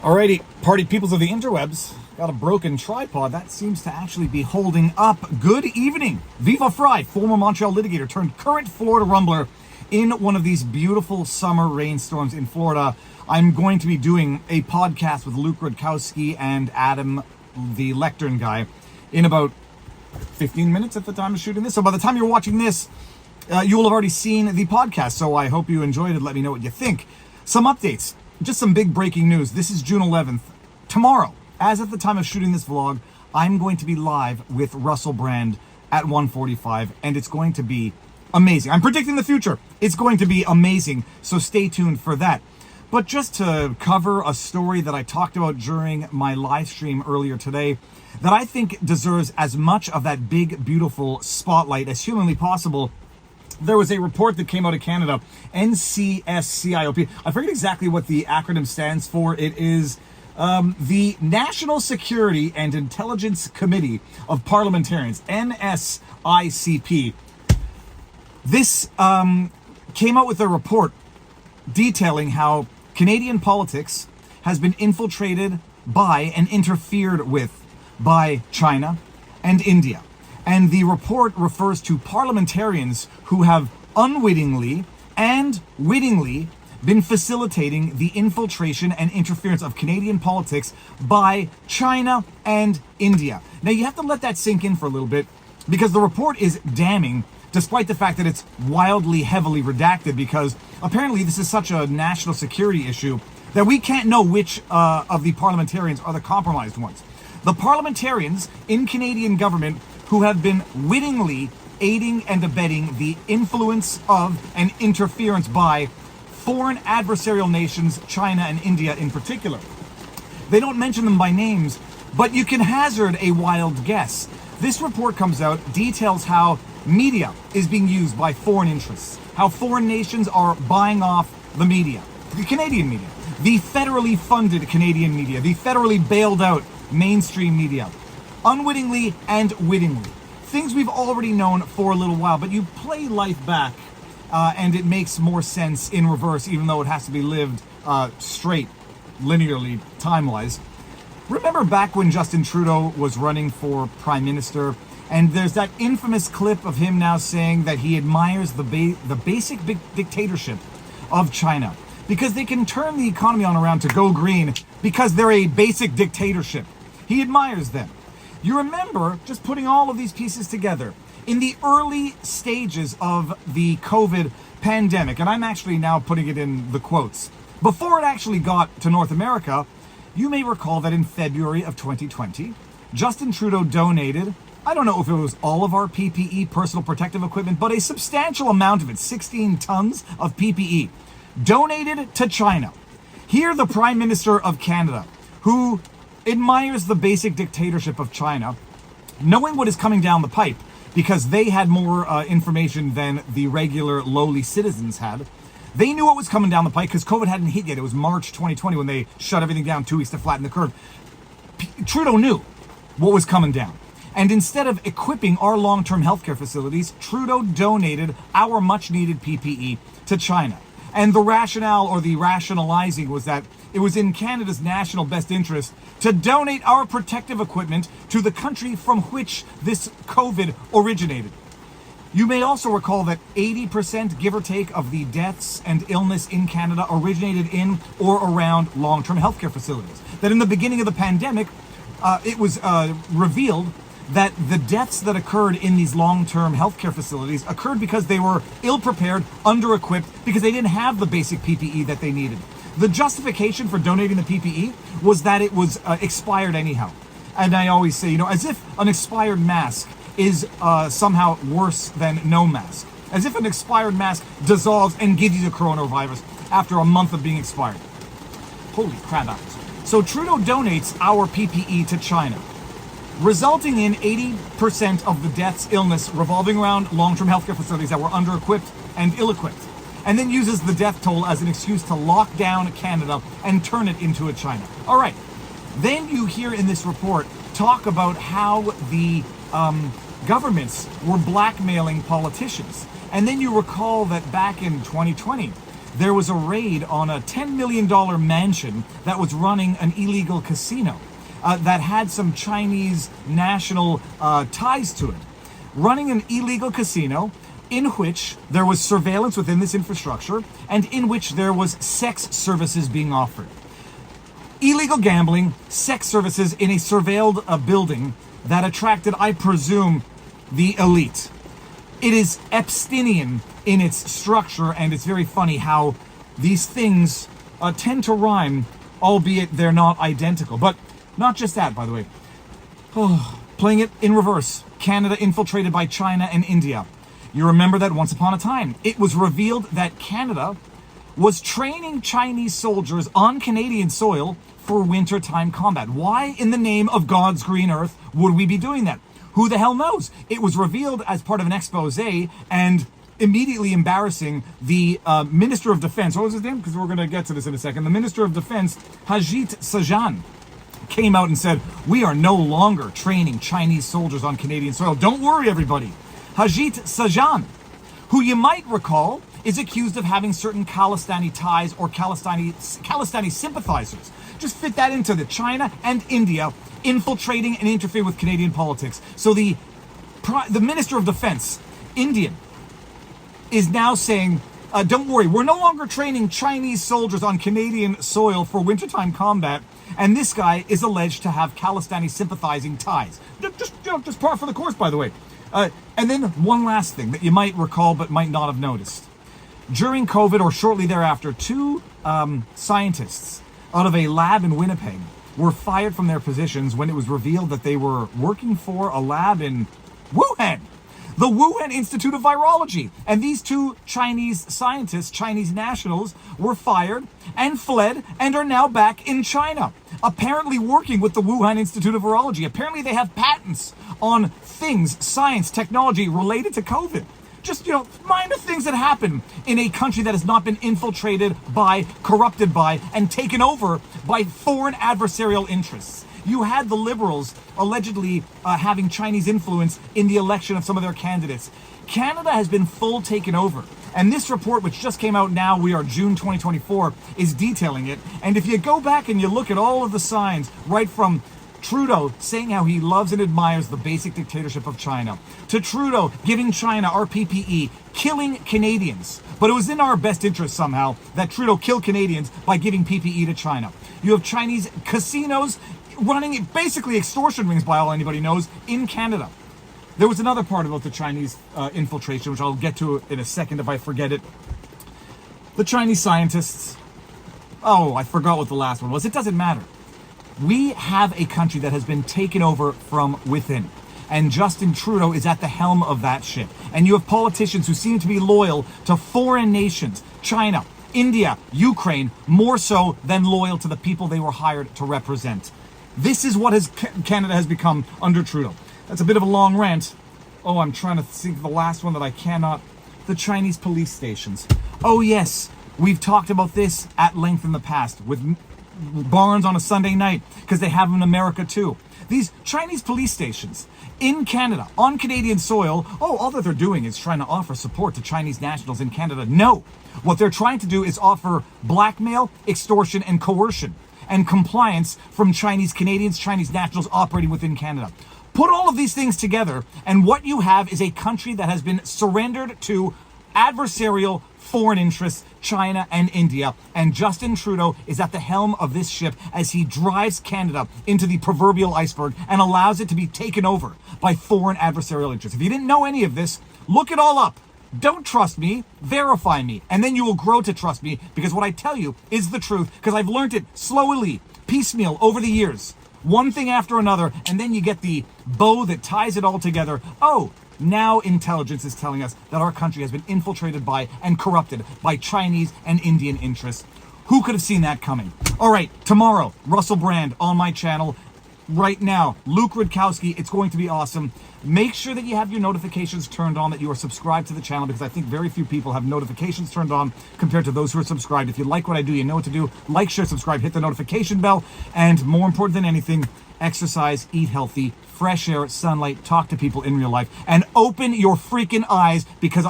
Alrighty, party peoples of the interwebs. Got a broken tripod. That seems to actually be holding up. Good evening. Viva Fry, former Montreal litigator turned current Florida rumbler in one of these beautiful summer rainstorms in Florida. I'm going to be doing a podcast with Luke Rudkowski and Adam, the lectern guy, in about 15 minutes at the time of shooting this. So by the time you're watching this, you will have already seen the podcast. So I hope you enjoyed it. Let me know what you think. Some updates. Just some big breaking news. This is June 11th. Tomorrow, as at the time of shooting this vlog, I'm going to be live with Russell Brand at 1:45, and it's going to be amazing. I'm predicting the future. It's going to be amazing, so stay tuned for that. But just to cover a story that I talked about during my live stream earlier today, that I think deserves as much of that big, beautiful spotlight as humanly possible. There was a report that came out of Canada, NCSCIOP. I forget exactly what the acronym stands for. It is the National Security and Intelligence Committee of Parliamentarians, NSICP. This came out with a report detailing how Canadian politics has been infiltrated by and interfered with by China and India. And the report refers to parliamentarians who have unwittingly and wittingly been facilitating the infiltration and interference of Canadian politics by China and India. Now, you have to let that sink in for a little bit, because the report is damning, despite the fact that it's wildly heavily redacted, because apparently this is such a national security issue that we can't know which of the parliamentarians are the compromised ones. The parliamentarians in Canadian government who have been wittingly aiding and abetting the influence of and interference by foreign adversarial nations, China and India in particular. They don't mention them by names, but you can hazard a wild guess. This report comes out, details how media is being used by foreign interests, how foreign nations are buying off the media, the Canadian media, the federally funded Canadian media, the federally bailed out mainstream media, unwittingly and wittingly. Things we've already known for a little while, but you play life back and it makes more sense in reverse, even though it has to be lived straight, linearly, time-wise. Remember back when Justin Trudeau was running for Prime Minister, and there's that infamous clip of him now saying that he admires the basic dictatorship of China, because they can turn the economy on around to go green because they're a basic dictatorship. He admires them. You remember just putting all of these pieces together in the early stages of the COVID pandemic, and I'm actually now putting it in the quotes. Before it actually got to North America, you may recall that in February of 2020, Justin Trudeau donated, I don't know if it was all of our PPE, personal protective equipment, but a substantial amount of it, 16 tons of PPE, donated to China. Here, the Prime Minister of Canada, who admires the basic dictatorship of China, knowing what is coming down the pipe, because they had more information than the regular lowly citizens had. They knew what was coming down the pipe because COVID hadn't hit yet. It was March 2020 when they shut everything down 2 weeks to flatten the curve. Trudeau knew what was coming down. And instead of equipping our long-term healthcare facilities, Trudeau donated our much-needed PPE to China. And the rationale, or the rationalizing, was that it was in Canada's national best interest to donate our protective equipment to the country from which this COVID originated. You may also recall that 80%, give or take, of the deaths and illness in Canada originated in or around long-term healthcare facilities. That in the beginning of the pandemic, it was revealed that the deaths that occurred in these long-term healthcare facilities occurred because they were ill-prepared, under-equipped, because they didn't have the basic PPE that they needed. The justification for donating the PPE was that it was expired anyhow. And I always say, as if an expired mask is somehow worse than no mask. As if an expired mask dissolves and gives you the coronavirus after a month of being expired. Holy crap apples. So Trudeau donates our PPE to China, resulting in 80% of the deaths, illness revolving around long-term healthcare facilities that were under-equipped and ill-equipped, and then uses the death toll as an excuse to lock down Canada and turn it into a China. All right. Then you hear in this report talk about how the governments were blackmailing politicians. And then you recall that back in 2020, there was a raid on a $10 million mansion that was running an illegal casino that had some Chinese national ties to it. Running an illegal casino in which there was surveillance within this infrastructure and in which there was sex services being offered. Illegal gambling, sex services in a surveilled building that attracted, I presume, the elite. It is Epsteinian in its structure, and it's very funny how these things tend to rhyme, albeit they're not identical. But not just that, by the way. Playing it in reverse. Canada infiltrated by China and India. You remember that once upon a time, it was revealed that Canada was training Chinese soldiers on Canadian soil for wintertime combat. Why in the name of God's green earth would we be doing that? Who the hell knows? It was revealed as part of an expose, and immediately embarrassing the Minister of Defense. What was his name? Because we're going to get to this in a second. The Minister of Defense, Harjit Sajjan, came out and said, we are no longer training Chinese soldiers on Canadian soil. Don't worry, everybody. Harjit Sajjan, who you might recall is accused of having certain Khalistani ties or Khalistani sympathizers. Just fit that into the China and India infiltrating and interfering with Canadian politics. So the Minister of Defense, Indian, is now saying, don't worry, we're no longer training Chinese soldiers on Canadian soil for wintertime combat. And this guy is alleged to have Khalistani sympathizing ties. Just par for the course, by the way. And then one last thing that you might recall but might not have noticed. During COVID or shortly thereafter, two scientists out of a lab in Winnipeg were fired from their positions when it was revealed that they were working for a lab in Wuhan, the Wuhan Institute of Virology. And these two Chinese scientists, Chinese nationals, were fired and fled and are now back in China, apparently working with the Wuhan Institute of Virology. Apparently they have patents on things, science, technology related to COVID. Just, minor things that happen in a country that has not been infiltrated by, corrupted by, and taken over by foreign adversarial interests. You had the Liberals allegedly having Chinese influence in the election of some of their candidates. Canada has been full taken over. And this report, which just came out now, we are June 2024, is detailing it. And if you go back and you look at all of the signs, right from Trudeau saying how he loves and admires the basic dictatorship of China, to Trudeau giving China our PPE, killing Canadians. But it was in our best interest somehow that Trudeau killed Canadians by giving PPE to China. You have Chinese casinos running basically extortion rings, by all anybody knows, in Canada. There was another part about the Chinese infiltration, which I'll get to in a second if I forget it. The Chinese scientists, I forgot what the last one was. It doesn't matter. We have a country that has been taken over from within. And Justin Trudeau is at the helm of that ship. And you have politicians who seem to be loyal to foreign nations, China, India, Ukraine, more so than loyal to the people they were hired to represent. This is what Canada has become under Trudeau. That's a bit of a long rant. I'm trying to think of the last one that I cannot. The Chinese police stations. Oh yes, we've talked about this at length in the past with Barnes on a Sunday night, because they have them in America too. These Chinese police stations in Canada, on Canadian soil, all that they're doing is trying to offer support to Chinese nationals in Canada. No, what they're trying to do is offer blackmail, extortion, and coercion, and compliance from Chinese Canadians, Chinese nationals operating within Canada. Put all of these things together, and what you have is a country that has been surrendered to adversarial foreign interests, China and India, and Justin Trudeau is at the helm of this ship as he drives Canada into the proverbial iceberg and allows it to be taken over by foreign adversarial interests. If you didn't know any of this, look it all up. Don't trust me, verify me, and then you will grow to trust me, because what I tell you is the truth, because I've learned it slowly, piecemeal, over the years. One thing after another, and then you get the bow that ties it all together. Now intelligence is telling us that our country has been infiltrated by and corrupted by Chinese and Indian interests. Who could have seen that coming? All right, tomorrow, Russell Brand on my channel. Right now, Luke Rudkowski. It's going to be awesome. Make sure that you have your notifications turned on, that you are subscribed to the channel, because I think very few people have notifications turned on compared to those who are subscribed. If you like what I do, you know what to do. Like, share, subscribe, hit the notification bell, and more important than anything, exercise, eat healthy, fresh air, sunlight, talk to people in real life, and open your freaking eyes, because I